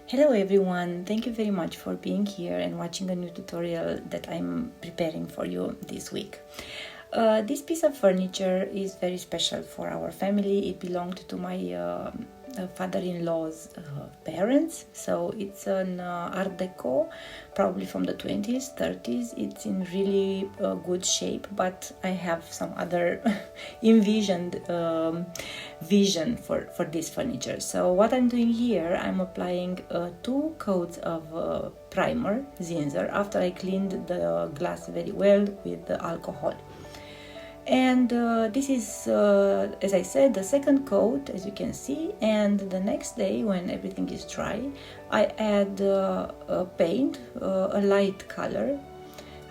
Hello everyone, thank you very much for being here and watching a new tutorial that I'm preparing for you this week. This piece of furniture is very special for our family. It belonged to my father-in-law's parents, so it's an art deco, probably from the 20s, 30s. It's in really good shape, but I have some other envisioned vision for this furniture. So what I'm doing here, I'm applying 2 coats of primer, Zinsser, after I cleaned the glass very well with the alcohol. And this is, as I said, the second coat, as you can see. And the next day, when everything is dry, I add a paint, a light color.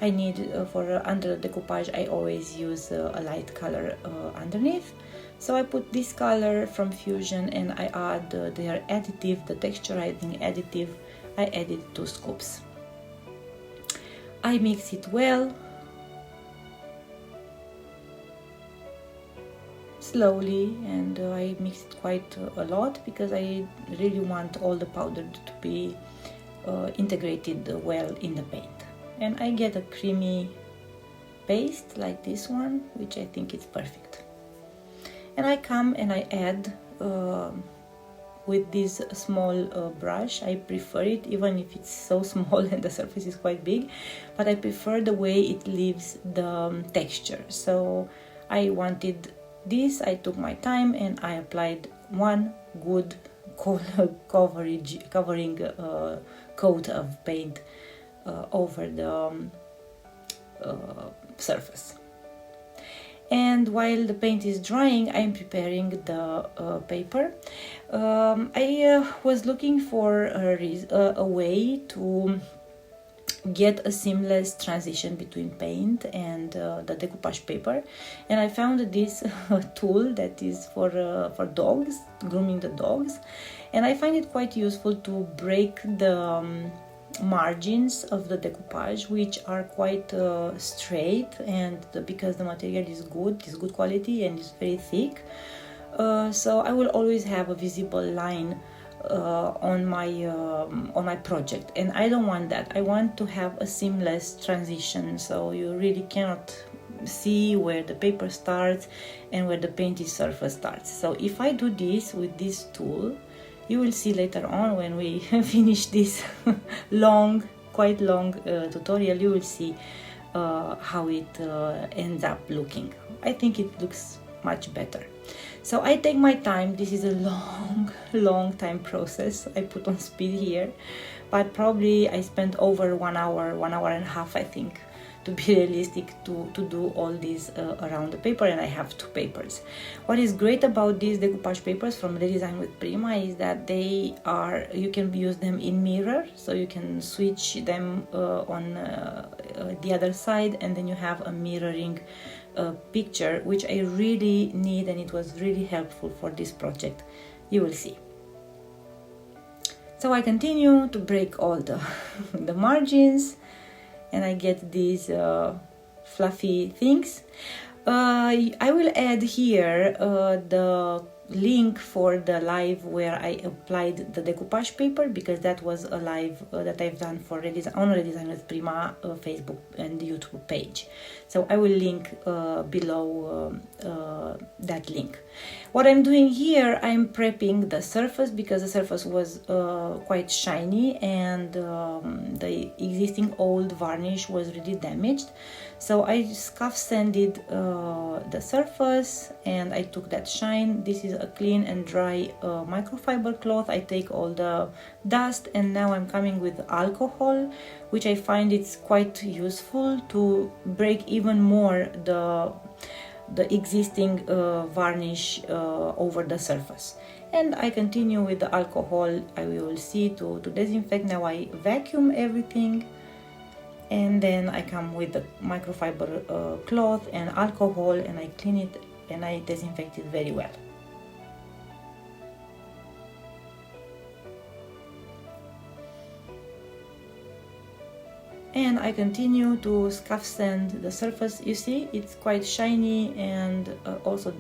I need, for under the decoupage, I always use a light color underneath. So I put this color from Fusion and I add their additive, the texturizing additive. I added 2 scoops. I mix it well, slowly, and I mix it quite a lot because I really want all the powder to be integrated well in the paint. And I get a creamy paste like this one, which I think is perfect. And I come and I add with this small brush. I prefer it, even if it's so small and the surface is quite big, but I prefer the way it leaves the texture. So I wanted this, I took my time and I applied 1 good covering coat of paint over the surface. And while the paint is drying, I'm preparing the paper. I was looking for a way to get a seamless transition between paint and the decoupage paper, and I found this tool that is for dogs, grooming the dogs, and I find it quite useful to break the margins of the decoupage, which are quite straight, and because the material is good quality and is very thick, so I will always have a visible line on my project, and I don't want that. I want to have a seamless transition, so you really cannot see where the paper starts and where the painted surface starts. So if I do this with this tool, you will see later on when we finish this quite long tutorial, you will see how it ends up looking. I think it looks much better. So I take my time. This is a long time process. I put on speed here, but probably I spent over 1 hour and a half, I think, to be realistic, to do all this around the paper, and I have 2 papers. What is great about these decoupage papers from Redesign with Prima is that you can use them in mirror, so you can switch them on the other side, and then you have a mirroring picture, which I really need, and it was really helpful for this project. You will see. So I continue to break all the margins, and I get these fluffy things. I will add here the link for the live where I applied the decoupage paper, because that was a live that I've done for Redesign with Prima Facebook and YouTube page. So I will link below that link. What I'm doing here, I'm prepping the surface because the surface was quite shiny, and the existing old varnish was really damaged. So I scuff sanded the surface, and I took that shine. This is a clean and dry microfiber cloth. I take all the dust, and now I'm coming with alcohol, which I find it's quite useful to break even more the existing varnish over the surface. And I continue with the alcohol. I will see to disinfect. Now I vacuum everything, and then I come with the microfiber cloth and alcohol, and I clean it and I disinfect it very well. And I continue to scuff sand the surface. You see, it's quite shiny and also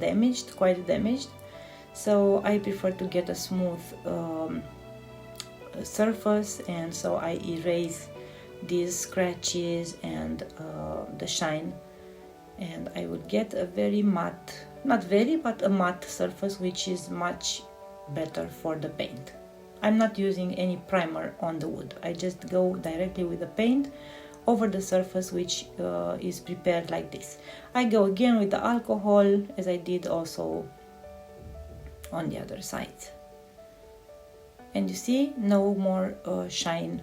quite damaged. So I prefer to get a smooth surface, and so I erase these scratches and the shine, and I would get a very matte, not very, but a matte surface, which is much better for the paint. I'm not using any primer on the wood. I just go directly with the paint over the surface, which is prepared like this. I go again with the alcohol, as I did also on the other side. And you see, no more shine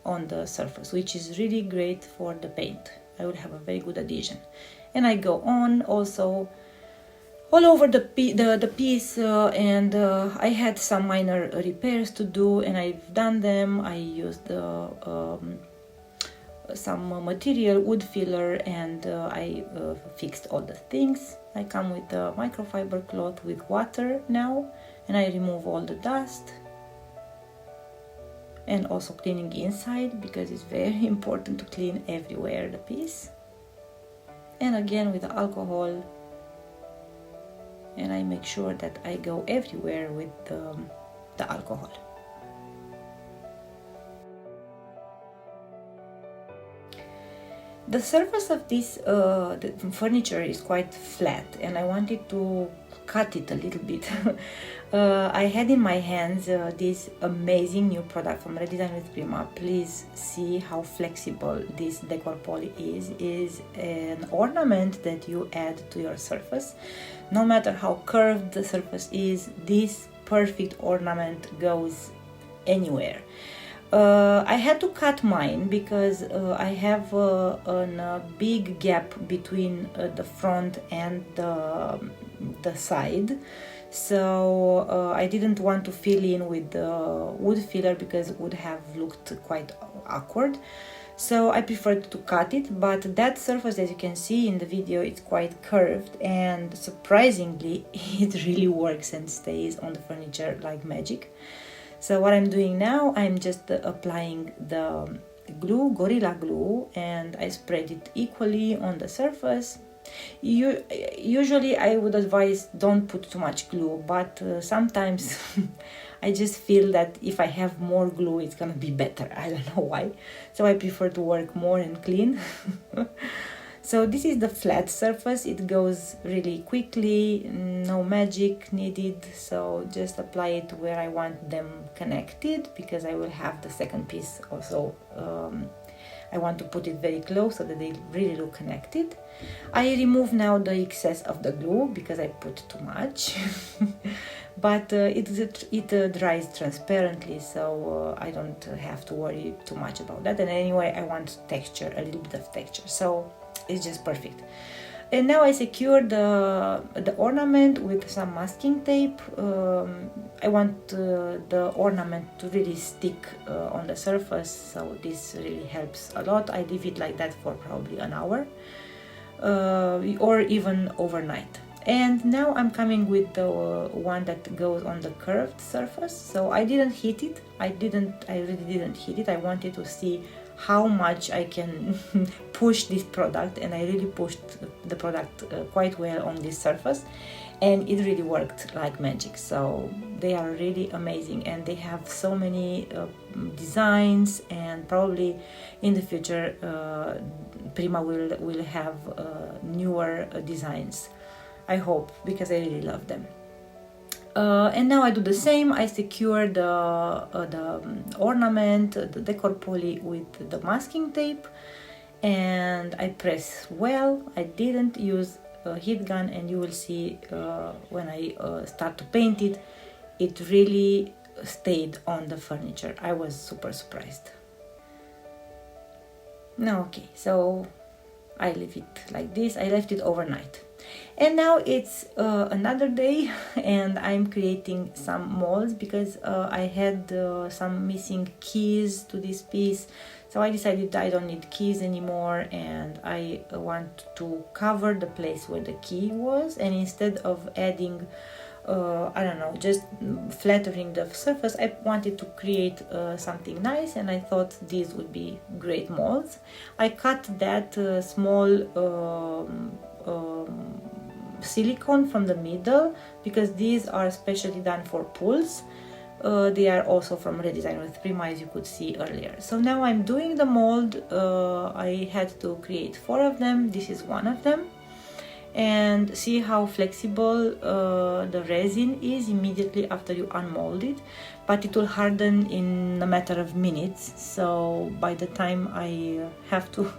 on the surface, which is really great for the paint. I will have a very good adhesion. And I go on also all over the piece, and I had some minor repairs to do, and I've done them. I used some material, wood filler, and I fixed all the things. I come with the microfiber cloth with water now, and I remove all the dust, and also cleaning inside, because it's very important to clean everywhere the piece. And again with the alcohol, and I make sure that I go everywhere with the alcohol. The surface of this the furniture is quite flat, and I wanted to cut it a little bit. I had in my hands this amazing new product from Redesign with Prima. Please see how flexible this decor poly is. It is an ornament that you add to your surface. No matter how curved the surface is, this perfect ornament goes anywhere. I had to cut mine because I have a big gap between the front and the side, so I didn't want to fill in with the wood filler because it would have looked quite awkward. So I preferred to cut it, but that surface, as you can see in the video, it's quite curved, and surprisingly it really works and stays on the furniture like magic. So what I'm doing now, I'm just applying the glue, Gorilla Glue, and I spread it equally on the surface. Usually I would advise don't put too much glue, but sometimes I just feel that if I have more glue, it's gonna be better. I don't know why. So I prefer to work more and clean. So this is the flat surface. It goes really quickly, no magic needed. So just apply it where I want them connected, because I will have the second piece also. I want to put it very close so that they really look connected. I remove now the excess of the glue because I put too much. But it dries transparently, so I don't have to worry too much about that. And anyway, I want texture, a little bit of texture, so it's just perfect. And now I secure the ornament with some masking tape. I want the ornament to really stick on the surface, so this really helps a lot. I leave it like that for probably an hour or even overnight. And now I'm coming with the one that goes on the curved surface. So I didn't heat it. I really didn't heat it. I wanted to see how much I can push this product, and I really pushed the product quite well on this surface, and it really worked like magic. So they are really amazing, and they have so many designs, and probably in the future Prima will have newer designs, I hope, because I really love them. And now I do the same. I secure the ornament, the decor poly, with the masking tape, and I press well. I didn't use a heat gun, and you will see when I start to paint it, it really stayed on the furniture. I was super surprised. Now, okay, so I leave it like this. I left it overnight. And now it's another day, and I'm creating some molds because I had some missing keys to this piece. So I decided I don't need keys anymore, and I want to cover the place where the key was, and instead of adding I don't know, just flattering the surface, I wanted to create something nice, and I thought these would be great molds. I cut that small silicone from the middle because these are specially done for pools. They are also from Redesign with Prima, as you could see earlier. So now I'm doing the mold. I had to create 4 of them. This is one of them. And see how flexible the resin is immediately after you unmold it, but it will harden in a matter of minutes. So by the time I have to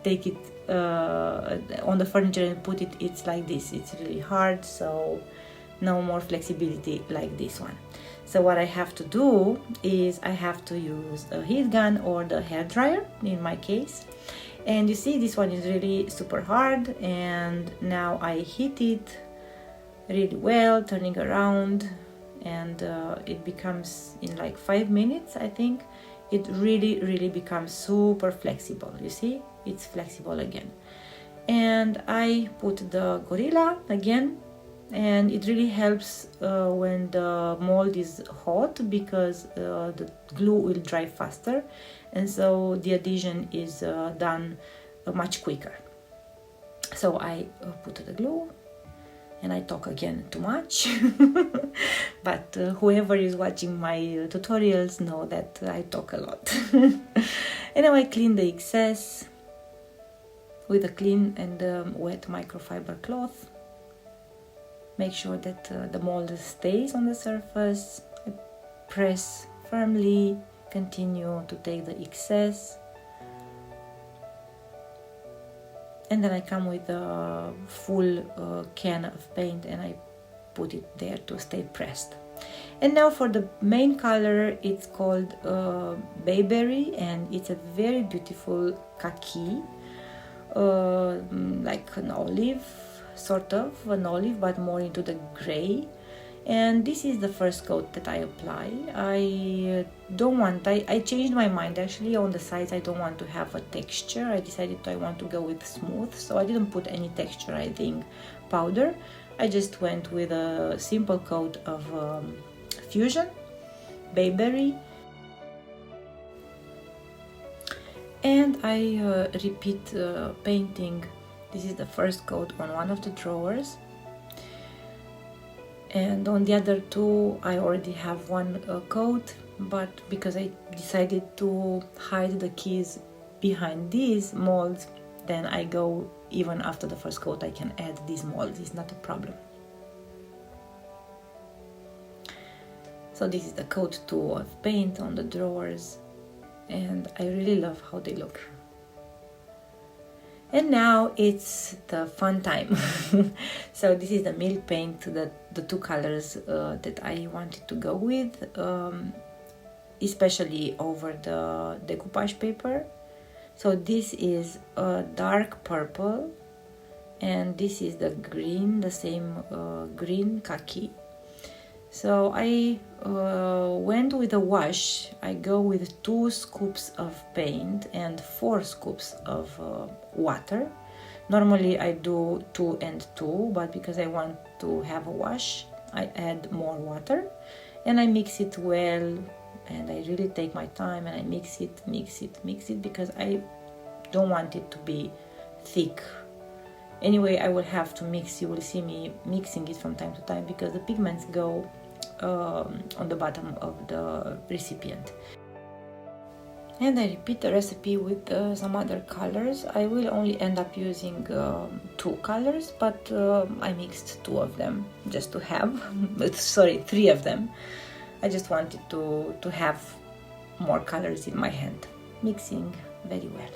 take it on the furniture and put it, it's like this. It's really hard, so no more flexibility like this one. So what I have to do is I have to use a heat gun or the hair dryer in my case. And you see, this one is really super hard, and now I heat it really well, turning around, and it becomes in like 5 minutes, I think. It really becomes super flexible. You see, it's flexible again. And I put the Gorilla again, and it really helps when the mold is hot, because the glue will dry faster, and so the adhesion is done much quicker. So I put the glue, and I talk again too much, but whoever is watching my tutorials know that I talk a lot. And now I clean the excess with a clean and wet microfiber cloth. Make sure that the mold stays on the surface. I press firmly, continue to take the excess. And then I come with a full can of paint and I put it there to stay pressed. And now for the main color, it's called Bayberry, and it's a very beautiful khaki, like an olive, sort of an olive, but more into the gray. And this is the first coat that I apply. I changed my mind actually on the sides. I don't want to have a texture. I decided I want to go with smooth, so I didn't put any texturizing powder. I just went with a simple coat of Fusion Bayberry, and I repeat painting. This is the first coat on one of the drawers, and on the other two I already have one coat, but because I decided to hide the keys behind these molds, then I go even after the first coat. I can add these molds, it's not a problem. So this is the coat 2 of paint on the drawers, and I really love how they look. And now it's the fun time. So this is the milk paint, the 2 colors that I wanted to go with, especially over the decoupage paper. So this is a dark purple, and this is the green, the same green khaki. So I went with a wash. I go with 2 scoops of paint and 4 scoops of water. Normally I do 2 and 2, but because I want to have a wash, I add more water, and I mix it well, and I really take my time and I mix it because I don't want it to be thick. Anyway, I will have to mix. You will see me mixing it from time to time because the pigments go on the bottom of the recipient. And I repeat the recipe with some other colors. I will only end up using 2 colors, but I mixed 2 of them just to have, sorry, 3 of them. I just wanted to have more colors in my hand, mixing very well.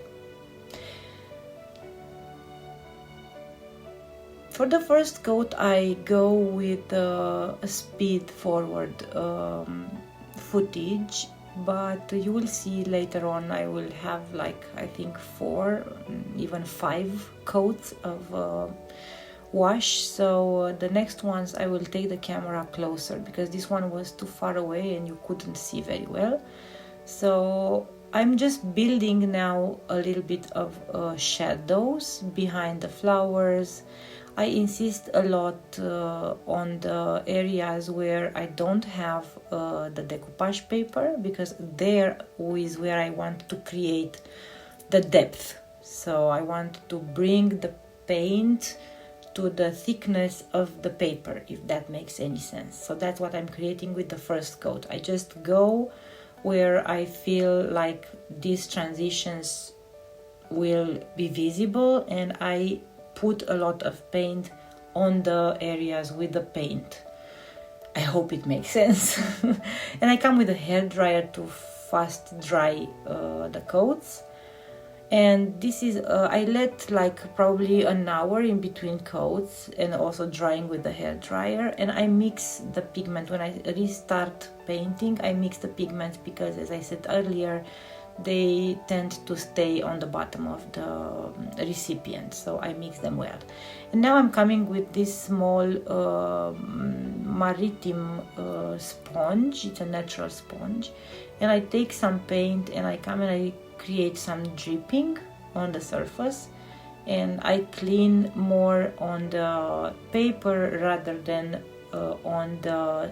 For the first coat, I go with a speed forward footage, but you will see later on I will have like, I think 4, even 5 coats of wash. So the next ones I will take the camera closer because this one was too far away and you couldn't see very well. So I'm just building now a little bit of shadows behind the flowers. I insist a lot on the areas where I don't have the decoupage paper, because there is where I want to create the depth. So I want to bring the paint to the thickness of the paper, if that makes any sense. So that's what I'm creating with the first coat. I just go where I feel like these transitions will be visible, and I put a lot of paint on the areas with the paint. I hope it makes sense. And I come with a hair dryer to fast dry the coats. And this is I let like probably an hour in between coats, and also drying with the hair dryer. And I mix the pigment when I restart painting. I mix the pigments because, as I said earlier, they tend to stay on the bottom of the recipient, so I mix them well. And now I'm coming with this small maritime sponge. It's a natural sponge, and I take some paint and I come and I create some dripping on the surface, and I clean more on the paper rather than on the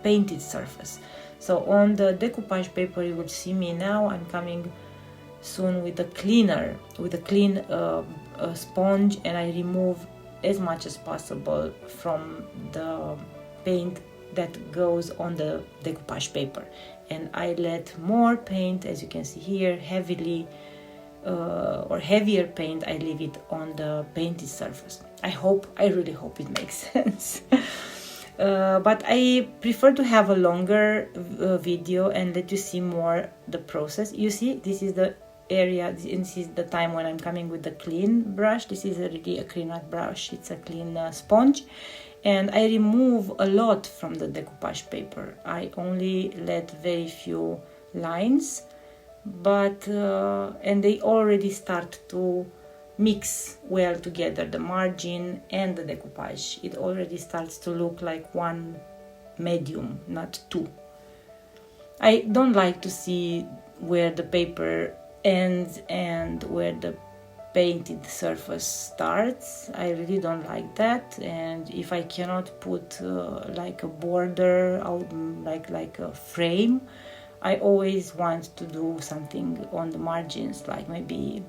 painted surface. So on the decoupage paper, you will see me now, I'm coming soon with a cleaner, with a clean sponge, and I remove as much as possible from the paint that goes on the decoupage paper. And I let more paint, as you can see here, heavily or heavier paint, I leave it on the painted surface. I really hope it makes sense. But I prefer to have a longer video and let you see more the process. You see, this is the area, this is the time when I'm coming with the clean brush. This is really a clean brush, it's a clean sponge. And I remove a lot from the decoupage paper. I only let very few lines, but and they already start to mix well together, the margin and the decoupage. It already starts to look like one medium, not two. I don't like to see where the paper ends and where the painted surface starts. I really don't like that. And if I cannot put like a border out, like a frame, I always want to do something on the margins, like maybe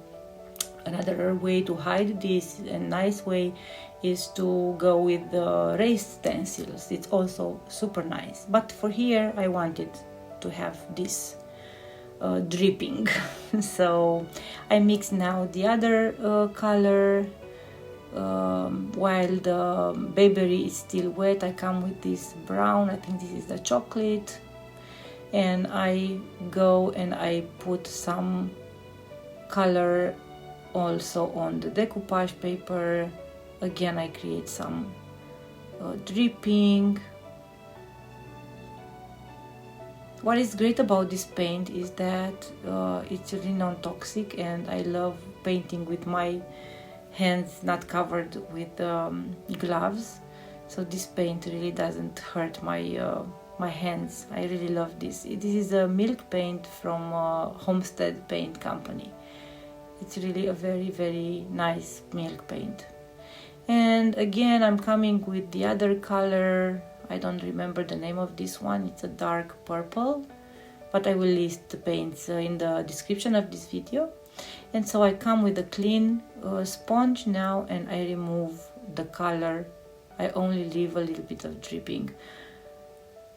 another way to hide this, a nice way, is to go with the raised stencils. It's also super nice. But for here, I wanted to have this dripping. So I mix now the other color. While the Bayberry is still wet, I come with this brown, I think this is the chocolate, and I go and I put some color also on the decoupage paper. Again, I create some dripping. What is great about this paint is that it's really non-toxic, and I love painting with my hands not covered with gloves. So this paint really doesn't hurt my hands. I really love this. This is a milk paint from Homestead Paint Company. It's really a very, very nice milk paint. And again, I'm coming with the other color. I don't remember the name of this one. It's a dark purple, but I will list the paints in the description of this video. And so I come with a clean sponge now, and I remove the color. I only leave a little bit of dripping.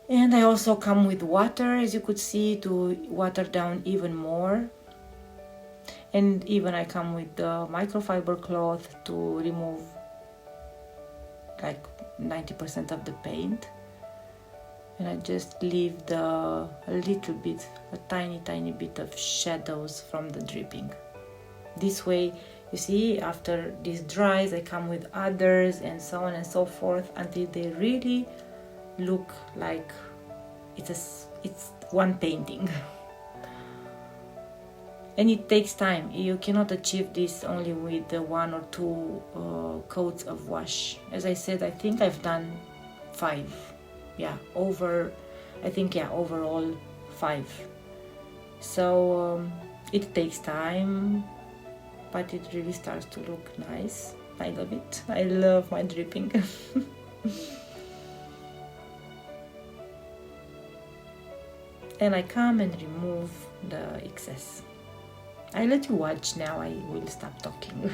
And I also come with water, as you could see, to water down even more. And even I come with the microfiber cloth to remove like 90% of the paint. And I just leave a little bit, a tiny bit of shadows from the dripping. This way, you see, after this dries, I come with others and so on and so forth until they really look like it's one painting. And it takes time. You cannot achieve this only with one or two coats of wash. As I said, I think I've done 5. Yeah, overall 5. So it takes time, but it really starts to look nice. I love it. I love my dripping. And I come and remove the excess. I let you watch now, I will stop talking.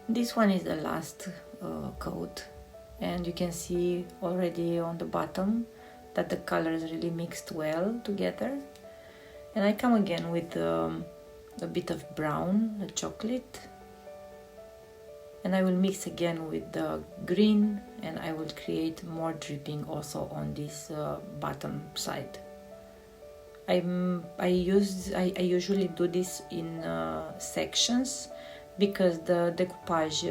This one is the last coat, and you can see already on the bottom that the colors really mixed well together. And I come again with a bit of brown, a chocolate, and I will mix again with the green, and I will create more dripping also on this bottom side. I usually do this in sections, because the decoupage,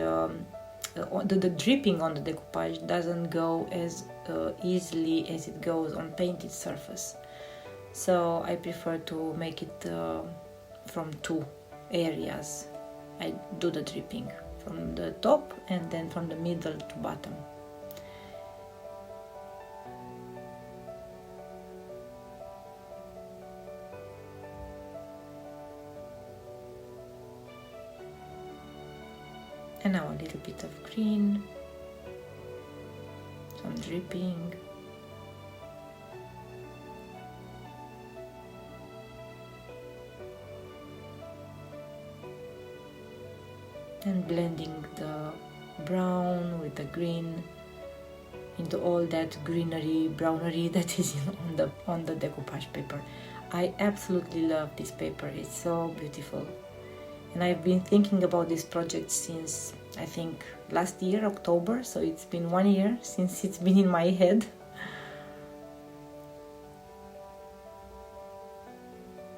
the dripping on the decoupage doesn't go as easily as it goes on painted surface. So I prefer to make it from two areas. I do the dripping from the top and then from the middle to bottom. And now a little bit of green, some dripping. And blending the brown with the green into all that greenery, brownery that is on the decoupage paper. I absolutely love this paper, it's so beautiful. And I've been thinking about this project since, I think, last year, October, so it's been 1 year since it's been in my head.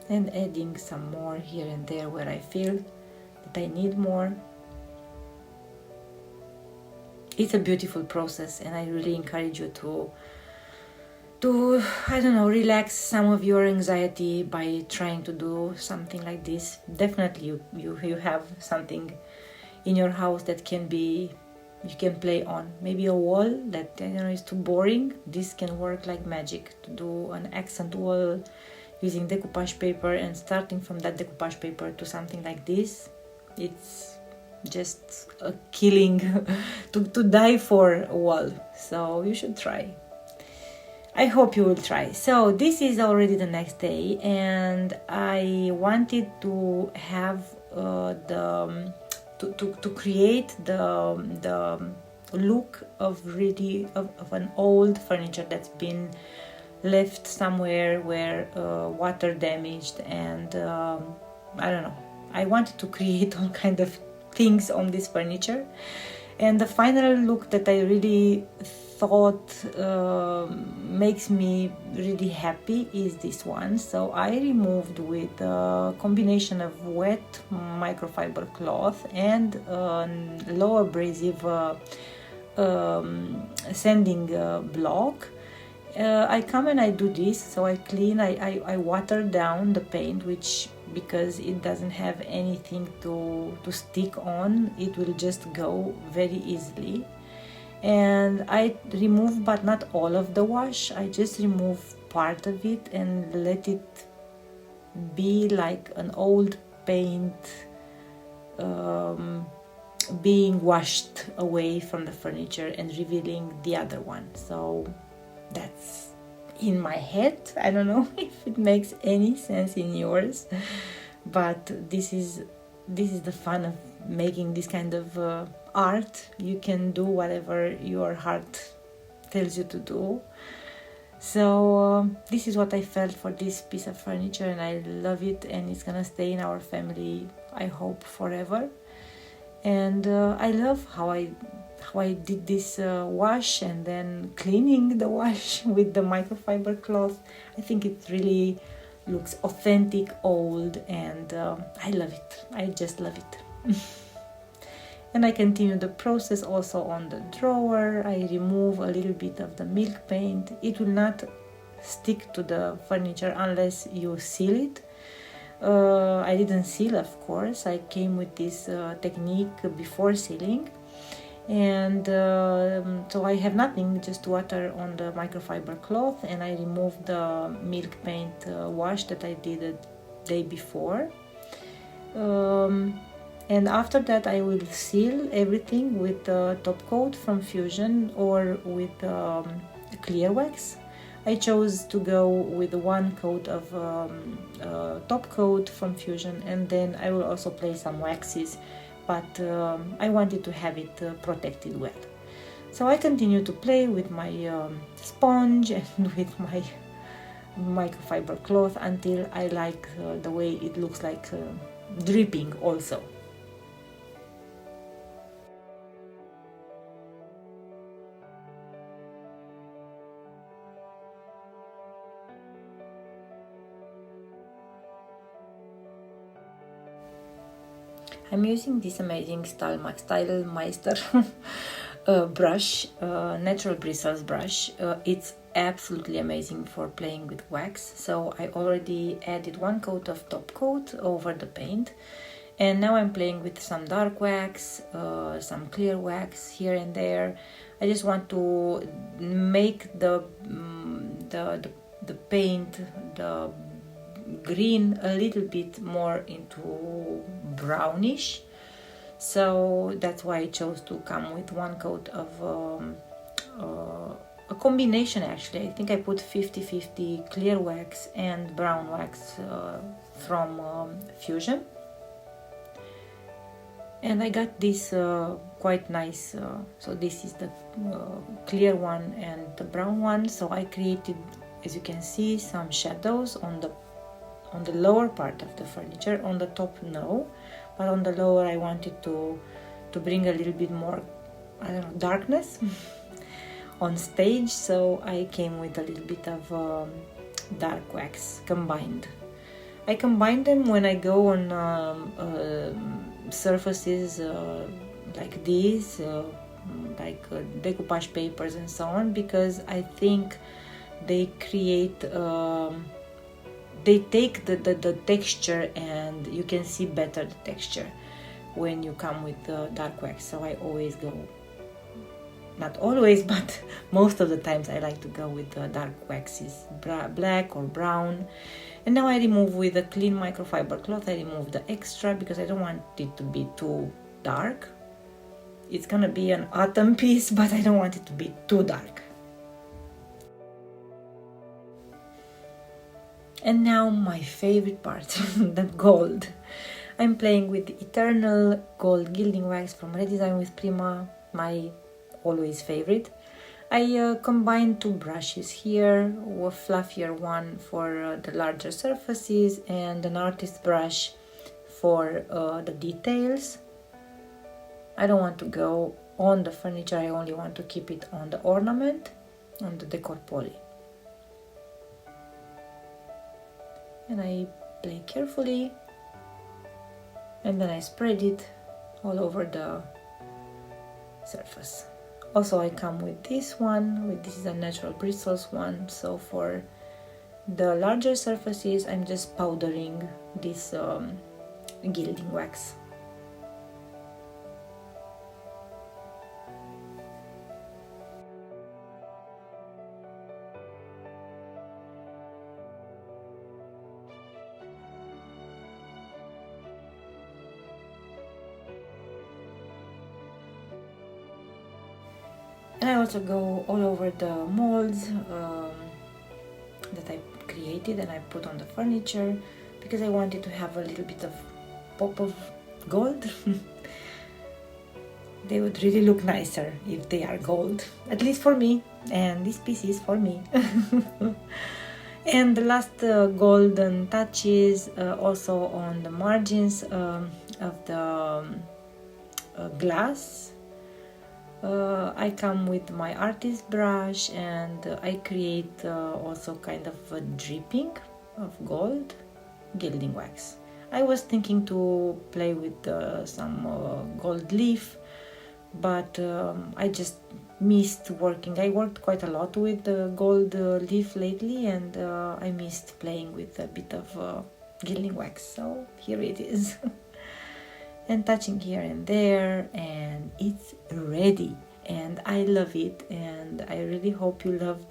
And adding some more here and there where I feel that I need more. It's a beautiful process, and I really encourage you to I don't know, relax some of your anxiety by trying to do something like this. Definitely you have something in your house that you can play on. Maybe a wall that is too boring. This can work like magic to do an accent wall using decoupage paper, and starting from that decoupage paper to something like this. It's just a killing to die for a wall. So you should try. I hope you will try. So this is already the next day, and I wanted to have to create the look of an old furniture that's been left somewhere where water damaged, and I don't know. I wanted to create all kind of things on this furniture, and the final look that I really thought makes me really happy is this one. So I removed with a combination of wet microfiber cloth and low abrasive sanding block. I come and I do this, so I clean, I water down the paint, which, because it doesn't have anything to stick on, it will just go very easily. And I remove, but not all of the wash, I just remove part of it and let it be like an old paint being washed away from the furniture and revealing the other one. So that's in my head. I don't know if it makes any sense in yours, but this is the fun of making this kind of art. You can do whatever your heart tells you to do. So this is what I felt for this piece of furniture, and I love it, and it's gonna stay in our family, I hope, forever. And I love how I did this wash and then cleaning the wash with the microfiber cloth. I think it really looks authentic, old, and I love it. I just love it. And I continue the process also on the drawer. I remove a little bit of the milk paint. It will not stick to the furniture unless you seal it. I didn't seal, of course. I came with this technique before sealing. And so I have nothing, just water on the microfiber cloth, and I removed the milk paint wash that I did the day before. And after that I will seal everything with the top coat from Fusion or with clear wax. I chose to go with one coat of top coat from Fusion, and then I will also play some waxes but I wanted to have it protected well. So I continue to play with my sponge and with my microfiber cloth until I like the way it looks like dripping also. I'm using this amazing Stylmeister brush, natural bristles brush. It's absolutely amazing for playing with wax. So I already added one coat of top coat over the paint, and now I'm playing with some dark wax, some clear wax here and there. I just want to make the paint, the green, a little bit more into brownish, so that's why I chose to come with one coat of a combination. Actually, I think I put 50-50 clear wax and brown wax from Fusion, and I got this quite nice, so this is the clear one and the brown one. So I created, as you can see, some shadows on the lower part of the furniture. On the top, no, but on the lower I wanted to bring a little bit more, I don't know, darkness on stage, so I came with a little bit of dark wax combined. I combine them when I go on surfaces like these, like decoupage papers and so on, because I think they create they take the texture, and you can see better the texture when you come with the dark wax. So I always go, not always, but most of the times I like to go with the dark waxes, black or brown. And now I remove with a clean microfiber cloth, I remove the extra because I don't want it to be too dark. It's gonna be an autumn piece, but I don't want it to be too dark. And now my favorite part, the gold. I'm playing with the Eternal Gold Gilding Wax from Redesign with Prima, my always favorite. I combined two brushes here, a fluffier one for the larger surfaces and an artist brush for the details. I don't want to go on the furniture, I only want to keep it on the ornament, on the decor poly. And I play carefully, and then I spread it all over the surface. Also, I come with this one, this is a natural bristles one, so for the larger surfaces I'm just powdering this gilding wax. And I also go all over the molds that I created and I put on the furniture, because I wanted to have a little bit of pop of gold. They would really look nicer if they are gold, at least for me, and this piece is for me. And the last golden touches also on the margins of the glass. I come with my artist brush and I create also kind of a dripping of gold gilding wax. I was thinking to play with some gold leaf, but I just missed working. I worked quite a lot with the gold leaf lately, and I missed playing with a bit of gilding wax, so here it is. And touching here and there, and it's ready, and I love it, and I really hope you love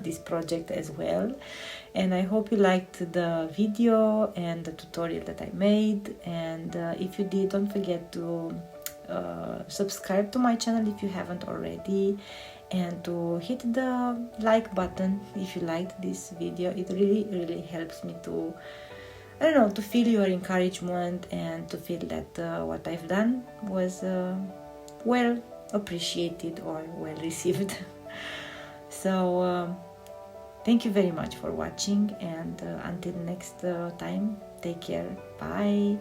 this project as well. And I hope you liked the video and the tutorial that I made, and if you did, don't forget to subscribe to my channel if you haven't already, and to hit the like button if you liked this video. It really helps me to I don't know, to feel your encouragement and to feel that what I've done was well appreciated or well received. So thank you very much for watching, and until next time, take care. Bye.